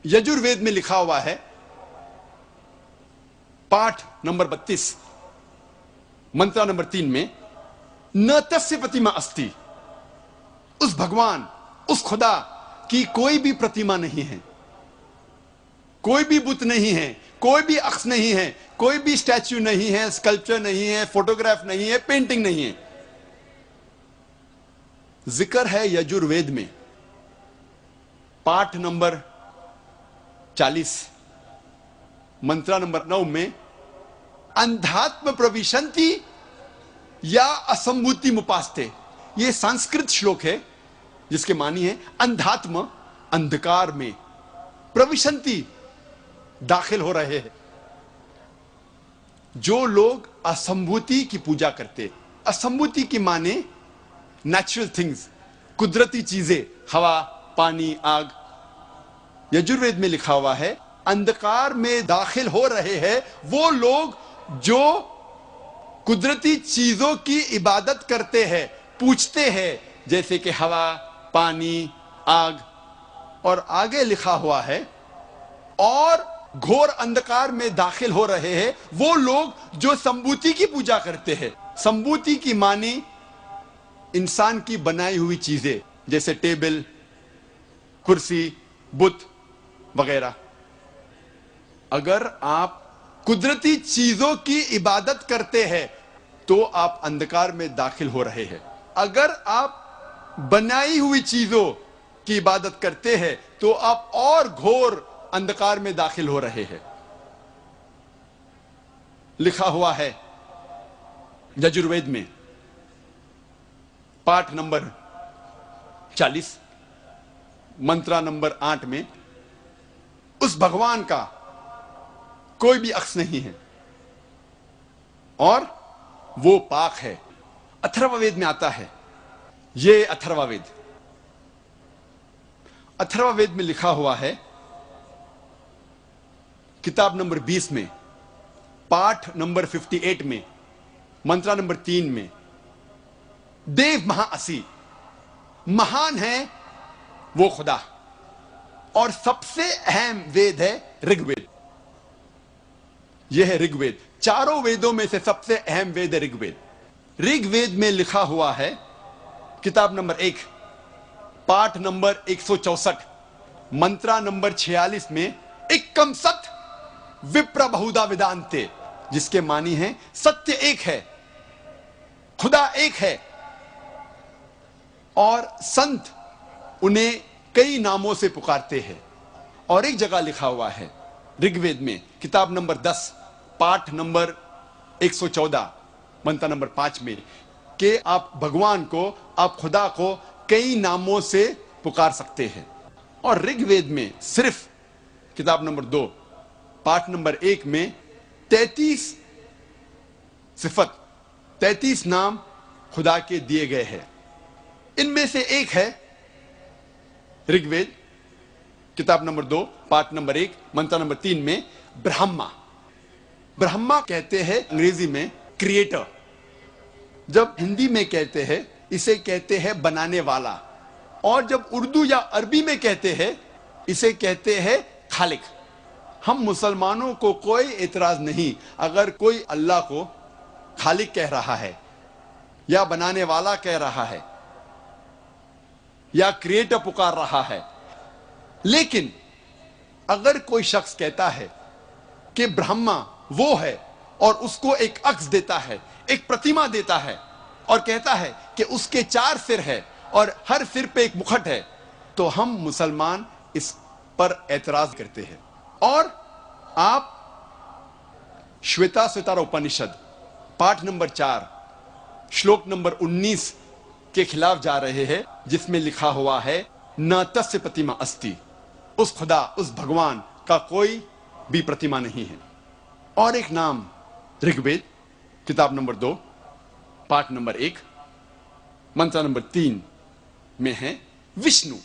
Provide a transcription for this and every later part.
यजुर्वेद में लिखा हुआ है, पाठ नंबर 32, मंत्र नंबर 3 में, न तस्य प्रतिमा अस्ति, उस भगवान, उस खुदा की कोई भी प्रतिमा नहीं है, कोई भी बुत नहीं है, कोई भी अक्स नहीं है, कोई भी स्टैच्यू नहीं है, स्कल्पचर नहीं है, फोटोग्राफ नहीं है, पेंटिंग नहीं है। जिक्र है यजुर्वेद में, पाठ नंबर 40, मंत्र नंबर 9 में, अंधात्म प्रविशंति या असंभूति मुपास्ते। यह संस्कृत श्लोक है जिसके मानी है अंधात्म, अंधकार में, प्रविशंति, दाखिल हो रहे हैं। जो लोग असंभूति की पूजा करते, असंभूति की माने नेचुरल थिंग्स, कुदरती चीजें, हवा, पानी, आग। यजुर्वेद में लिखा हुआ है अंधकार में दाखिल हो रहे हैं वो लोग जो कुदरती चीजों की इबादत करते हैं, पूछते हैं, जैसे कि हवा, पानी, आग। और आगे लिखा हुआ है और घोर अंधकार में दाखिल हो रहे हैं वो लोग जो संभूति की पूजा करते हैं। संभूति की मानी इंसान की बनाई हुई चीजें, जैसे टेबल, कुर्सी, बुत वगैरह। अगर आप कुदरती चीजों की इबादत करते हैं तो आप अंधकार में दाखिल हो रहे हैं। अगर आप बनाई हुई चीजों की इबादत करते हैं तो आप और घोर अंधकार में दाखिल हो रहे हैं। लिखा हुआ है यजुर्वेद में, पाठ नंबर 40, मंत्र नंबर 8 में, उस भगवान का कोई भी अक्स नहीं है और वो पाक है। अथर्ववेद में आता है, ये अथर्ववेद, अथर्ववेद में लिखा हुआ है, किताब नंबर 20 में, पाठ नंबर 58 में, मंत्र नंबर 3 में, देव महाअसी, महान है वो खुदा। और सबसे अहम वेद है ऋग्वेद। यह है ऋग्वेद। चारों वेदों में से सबसे अहम वेद है ऋग्वेद। ऋग्वेद में लिखा हुआ है, किताब नंबर 1, पाठ नंबर 164, मंत्र नंबर 46 में, एकम सत विप्र बहुधा वेदांते, जिसके मानी है सत्य एक है, खुदा एक है और संत उन्हें कई नामों से पुकारते हैं। और एक जगह लिखा हुआ है ऋग्वेद में, किताब नंबर 10, पाठ नंबर 114, मंत्र नंबर 5 में, कि आप भगवान को, आप खुदा को कई नामों से पुकार सकते हैं। और ऋग्वेद में सिर्फ किताब नंबर 2, पाठ नंबर 1 में 33 सिफत, 33 नाम खुदा के दिए गए हैं। इनमें से एक है ऋग्वेद, किताब नंबर 2, पाठ नंबर 1, मंत्र नंबर 3 में, ब्रह्मा। ब्रह्मा कहते हैं अंग्रेजी में क्रिएटर। जब हिंदी में कहते हैं इसे कहते हैं बनाने वाला, और जब उर्दू या अरबी में कहते हैं इसे कहते हैं खालिक। हम मुसलमानों को कोई एतराज नहीं अगर कोई अल्लाह को खालिक कह रहा है या बनाने वाला कह रहा है या क्रिएटर पुकार रहा है। लेकिन अगर कोई शख्स कहता है कि ब्रह्मा वो है और उसको एक अक्स देता है, एक प्रतिमा देता है, और कहता है कि उसके 4 सिर है और हर सिर पे एक मुखट है, तो हम मुसलमान इस पर एतराज करते हैं। और आप श्वेता स्वतार उपनिषद, पाठ नंबर 4, श्लोक नंबर 19 के खिलाफ जा रहे हैं, जिसमें लिखा हुआ है, न तस्य प्रतिमा अस्ति, उस खुदा, उस भगवान का कोई भी प्रतिमा नहीं है। और एक नाम ऋग्वेद, किताब नंबर 2, पाठ नंबर 1, मंत्र नंबर 3 में है विष्णु।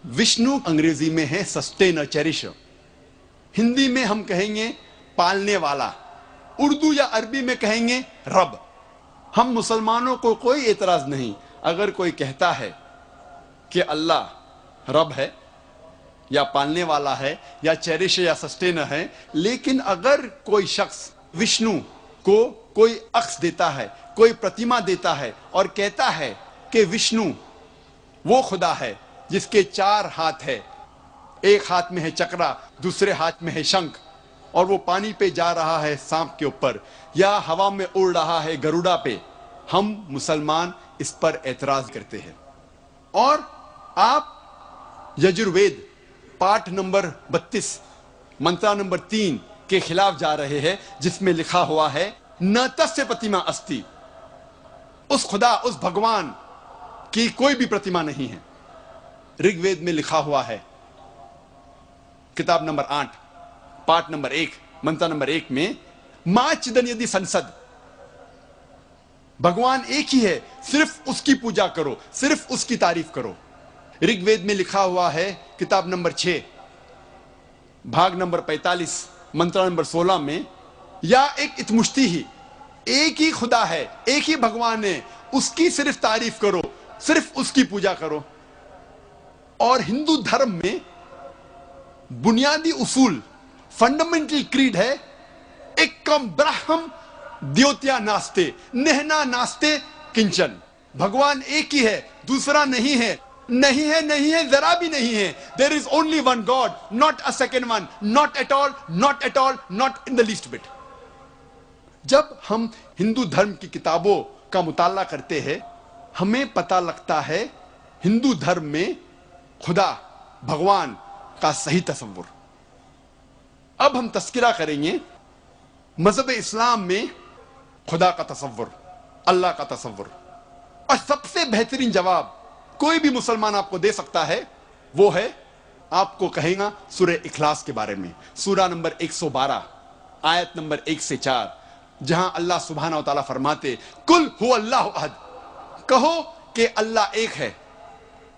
विष्णु अंग्रेजी में है सस्टेनर, चेरिशर। हिंदी में हम कहेंगे पालने वाला, उर्दू या अरबी में कहेंगे रब। हम मुसलमानों को कोई एतराज नहीं अगर कोई कहता है कि अल्लाह रब है या पालने वाला है या चेरिश या सस्टेनर है, लेकिन अगर कोई शख्स विष्णु को कोई अक्स देता है, कोई प्रतिमा देता है और कहता है कि विष्णु वो खुदा है जिसके 4 हाथ है, एक हाथ में है चक्रा, दूसरे हाथ में है शंख, और वो पानी पे जा रहा है सांप के ऊपर, या हवा में उड़ रहा है गरुड़ा पे, हम मुसलमान इस पर एतराज करते हैं। और आप यजुर्वेद पाठ नंबर 32 मंत्र नंबर 3 के खिलाफ जा रहे हैं, जिसमें लिखा हुआ है न तस्य प्रतिमा अस्ति, उस खुदा उस भगवान की कोई भी प्रतिमा नहीं है। ऋग्वेद में लिखा हुआ है किताब नंबर 8 पाठ नंबर 1 मंत्र नंबर 1 में मां चिदन यदि संसद, भगवान एक ही है, सिर्फ उसकी पूजा करो, सिर्फ उसकी तारीफ करो। ऋग्वेद में लिखा हुआ है किताब नंबर 6 भाग नंबर 45 मंत्र नंबर 16 में या एक इतमुश्ती ही, एक ही खुदा है, एक ही भगवान है, उसकी सिर्फ तारीफ करो, सिर्फ उसकी पूजा करो। और हिंदू धर्म में बुनियादी उसूल फंडामेंटल क्रीड है एकम ब्रह्म द्योत्या नास्ते नेहना नास्ते किंचन, भगवान एक ही है, दूसरा नहीं है, नहीं है, नहीं है, जरा भी नहीं है। There is only one god, not a second one, not at all, not at all, not in the least bit. जब हम हिंदू धर्म की किताबों का मुताला करते हैं, हमें पता लगता है हिंदू धर्म में खुदा भगवान का सही तस्वुर। अब हम तस्किरा करेंगे मजहब इस्लाम में खुदा का तस्वुर, अल्लाह का तस्वुर। और सबसे बेहतरीन जवाब कोई भी मुसलमान आपको दे सकता है, वो है, आपको कहेगा सूरह इखलास के बारे में, सूरा नंबर 112 आयत नंबर 1 से 4, जहां अल्लाह सुब्हानहू व तआला फरमाते कुल हु अल्लाहु अहद, कहो कि अल्लाह एक है,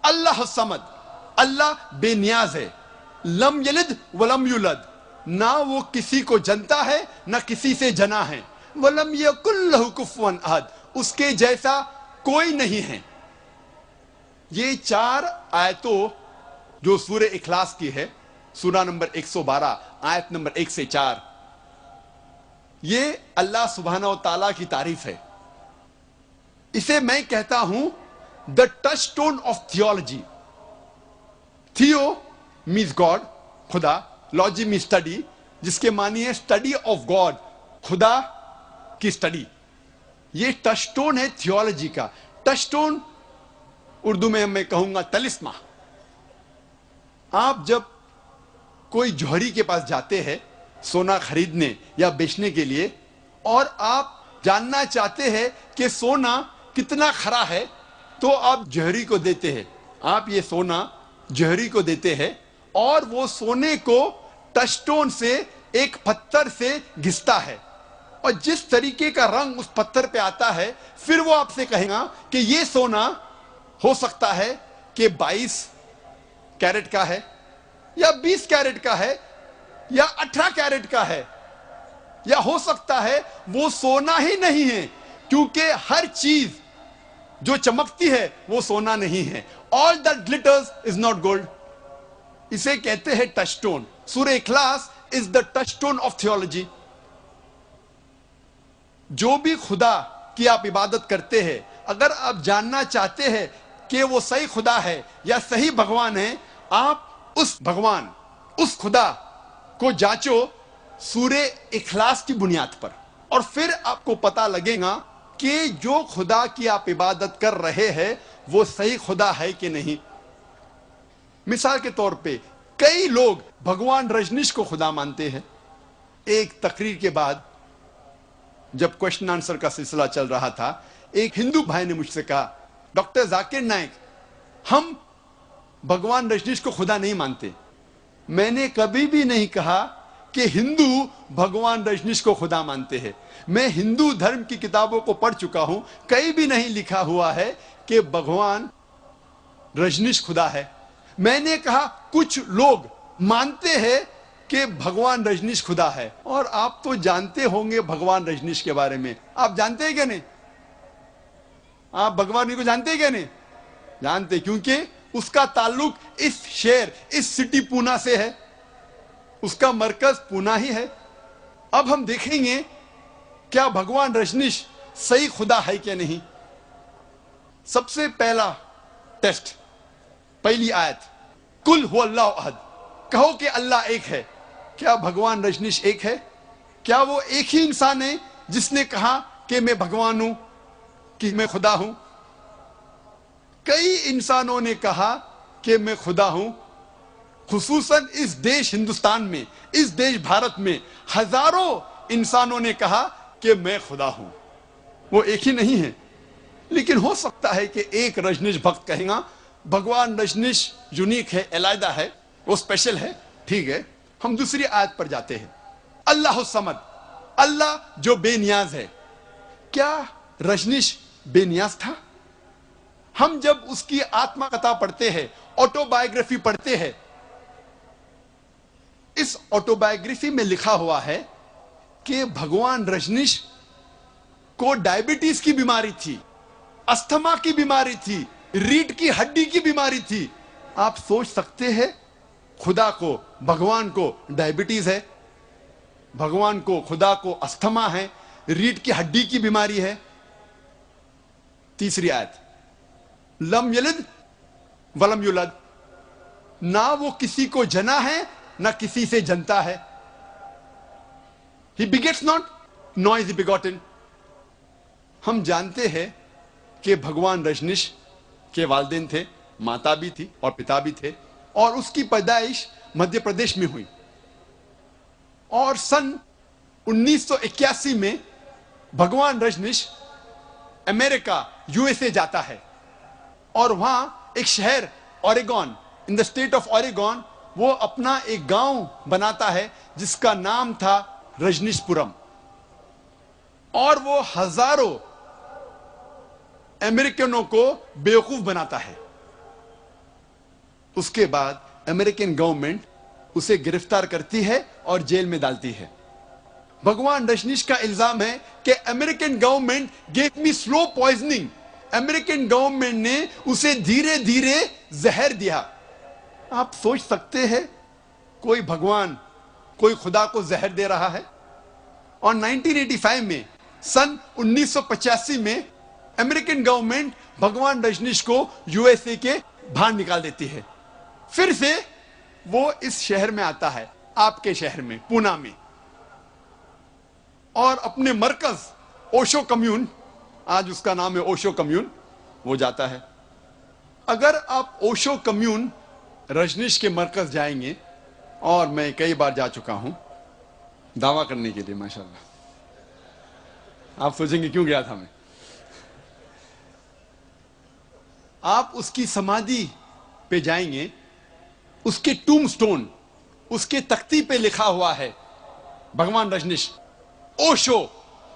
अल्लाह समद, अल्लाह बेनियाज है, लम यलिद वलम युलद, ना वो किसी को जनता है ना किसी से जना है, वलम यकुल लहु कुफुवन अहद, उसके जैसा कोई नहीं है। ये 4 आयतों जो सूरह इखलास की है, सूरा नंबर 112 आयत नंबर 1 से 4, ये अल्लाह सुब्हानहू व तआला की तारीफ है। इसे मैं कहता हूं द टचस्टोन ऑफ थियोलॉजी। थियो मीन्स गॉड, खुदा, लॉजी मीन्स स्टडी, जिसके मानी है स्टडी ऑफ गॉड, खुदा की स्टडी। ये टचस्टोन है थियोलॉजी का। टचस्टोन उर्दू में मैं कहूंगा तलिस्मा। आप जब कोई जौहरी के पास जाते हैं सोना खरीदने या बेचने के लिए, और आप जानना चाहते हैं कि सोना कितना खरा है, तो आप जौहरी को देते हैं, आप ये सोना जौहरी को देते हैं, और वो सोने को टचस्टोन से एक पत्थर से घिसता है, और जिस तरीके का रंग उस पत्थर पे आता है, फिर वो आपसे कहेगा कि ये सोना हो सकता है कि 22 कैरेट का है, या 20 कैरेट का है, या 18 कैरेट का है, या हो सकता है वो सोना ही नहीं है, क्योंकि हर चीज जो चमकती है वो सोना नहीं है। All that glitters is not gold. इसे कहते हैं टचस्टोन। सूरह इखलास is the touchstone of theology. जो भी खुदा की आप इबादत करते हैं, अगर आप जानना चाहते हैं कि वो सही खुदा है या सही भगवान है, आप उस भगवान, उस खुदा को जांचो सूरह इखलास की बुनियाद पर, और फिर आपको पता लगेगा कि जो खुदा की आप इबादत कर रहे हैं वो सही खुदा है कि नहीं। मिसाल के तौर पे कई लोग भगवान रजनीश को खुदा मानते हैं। एक तकरीर के बाद जब क्वेश्चन आंसर का सिलसिला चल रहा था, एक हिंदू भाई ने मुझसे कहा, डॉक्टर जाकिर नाइक, हम भगवान रजनीश को खुदा नहीं मानते। मैंने कभी भी नहीं कहा कि हिंदू भगवान रजनीश को खुदा मानते हैं। मैं हिंदू धर्म की किताबों को पढ़ चुका हूं, कहीं भी नहीं लिखा हुआ है कि भगवान रजनीश खुदा है। मैंने कहा कुछ लोग मानते हैं कि भगवान रजनीश खुदा है, और आप तो जानते होंगे भगवान रजनीश के बारे में। आप जानते हैं क्या नहीं? आप भगवान को जानते हैं क्या नहीं? जानते, क्योंकि उसका ताल्लुक इस शहर, इस सिटी पूना से है, उसका मरकज पूना ही है। अब हम देखेंगे क्या भगवान रजनीश सही खुदा है क्या नहीं। सबसे पहला टेस्ट, पहली आयत, कुल हु अल्लाह अहद, कहो कि अल्लाह एक है। क्या भगवान रजनीश एक है? क्या वो एक ही इंसान है जिसने कहा कि मैं भगवान हूं, कि मैं खुदा हूं? कई इंसानों ने कहा कि मैं खुदा हूं, खुसूसन इस देश हिंदुस्तान में, इस देश भारत में हजारों इंसानों ने कहा कि मैं खुदा हूं। वो एक ही नहीं है, लेकिन हो सकता है कि एक रजनीश भक्त कहेगा भगवान रजनीश यूनिक है, अलग है, वो स्पेशल है। ठीक है, हम दूसरी आयत पर जाते हैं। अल्लाह समद, अल्लाह जो बेनियाज है। क्या रजनीश बेनियाज था? हम जब उसकी आत्मकथा पढ़ते हैं, ऑटोबायोग्राफी पढ़ते हैं, इस ऑटोबायोग्राफी में लिखा हुआ है कि भगवान रजनीश को डायबिटीज की बीमारी थी, अस्थमा की बीमारी थी, रीढ़ की हड्डी की बीमारी थी। आप सोच सकते हैं, खुदा को, भगवान को डायबिटीज है, भगवान को, खुदा को अस्थमा है, रीढ़ की हड्डी की बीमारी है। तीसरी आयत, लम यलिद वलम युलद, ना वो किसी को जना है ना किसी से जनता है। He begets not not is begotten. हम जानते हैं कि भगवान रजनीश के वालिदैन थे, माता भी थी और पिता भी थे, और उसकी पैदाइश मध्य प्रदेश में हुई। और सन 1981 में भगवान रजनीश अमेरिका, यूएसए जाता है, और वहां एक शहर Oregon, in the state of Oregon, वो अपना एक गांव बनाता है जिसका नाम था रजनीशपुरम। और वो हजारों अमेरिकनों को बेवकूफ बनाता है। उसके बाद अमेरिकन गवर्नमेंट उसे गिरफ्तार करती है और जेल में डालती है। भगवान रजनीश का इल्जाम है कि American government gave me slow poisoning, American government ने उसे धीरे धीरे जहर दिया। आप सोच सकते हैं कोई भगवान, कोई खुदा को जहर दे रहा है। और 1985 में, सन 1985 में अमेरिकन गवर्नमेंट भगवान रजनीश को यूएसए के बाहर निकाल देती है। फिर से वो इस शहर में आता है, आपके शहर में, पूना में, और अपने मरकज ओशो कम्यून, आज उसका नाम है ओशो कम्यून, वो जाता है। अगर आप ओशो कम्यून, रजनीश के मरकज जाएंगे, और मैं कई बार जा चुका हूं दावा करने के लिए, माशाल्लाह। आप सोचेंगे क्यों गया था मैं। आप उसकी समाधि पे जाएंगे, उसके टूमस्टोन, उसके तख्ती पे लिखा हुआ है भगवान Rajneesh, Osho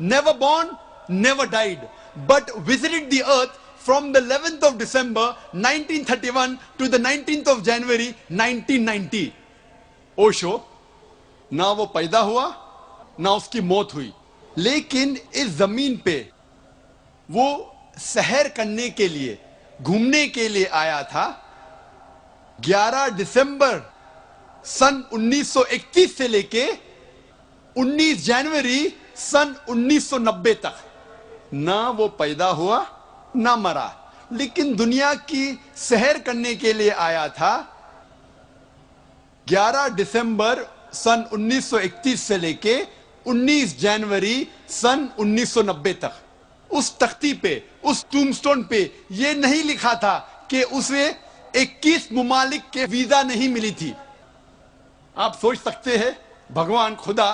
never born never died but visited the earth from the 11th of December 1931 to the 19th of January 1990. Osho ना वो पैदा हुआ ना उसकी मौत हुई, लेकिन इस जमीन पे वो सैर करने के लिए, घूमने के लिए आया था। 11 दिसंबर सन 1931 से लेके 19 जनवरी सन 1990 तक ना वो पैदा हुआ ना मरा, लेकिन दुनिया की सैर करने के लिए आया था। 11 दिसंबर सन 1931 से लेके 19 जनवरी सन 1990 तक उस तख्ती पे, उस टूमस्टोन पे यह नहीं लिखा था कि उसे 21 मुमालिक के वीजा नहीं मिली थी। आप सोच सकते हैं, भगवान खुदा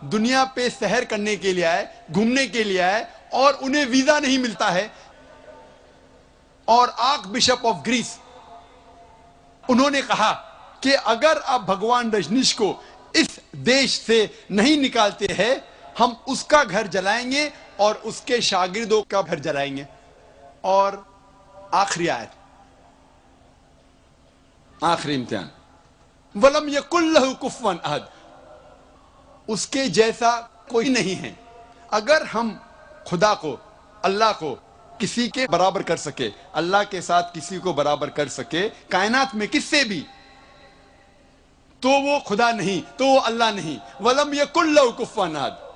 दुनिया पे सैर करने के लिए आए, घूमने के लिए आए, और उन्हें वीजा नहीं मिलता है। और आर्क बिशप ऑफ ग्रीस, उन्होंने कहा कि अगर आप भगवान रजनीश को इस देश से नहीं निकालते हैं, हम उसका घर जलाएंगे और उसके शागिर्दों का घर जलाएंगे। और आखिरी आयत, आखिरी इम्तिहान, वलम यकुल लहु कुफुवन अहद, उसके जैसा कोई नहीं है। अगर हम खुदा को, अल्लाह को किसी के बराबर कर सके, अल्लाह के साथ किसी को बराबर कर सके कायनात में किससे भी, तो वो खुदा नहीं, तो वो अल्लाह नहीं। वलम यकुल लहू कुफुवन अहद।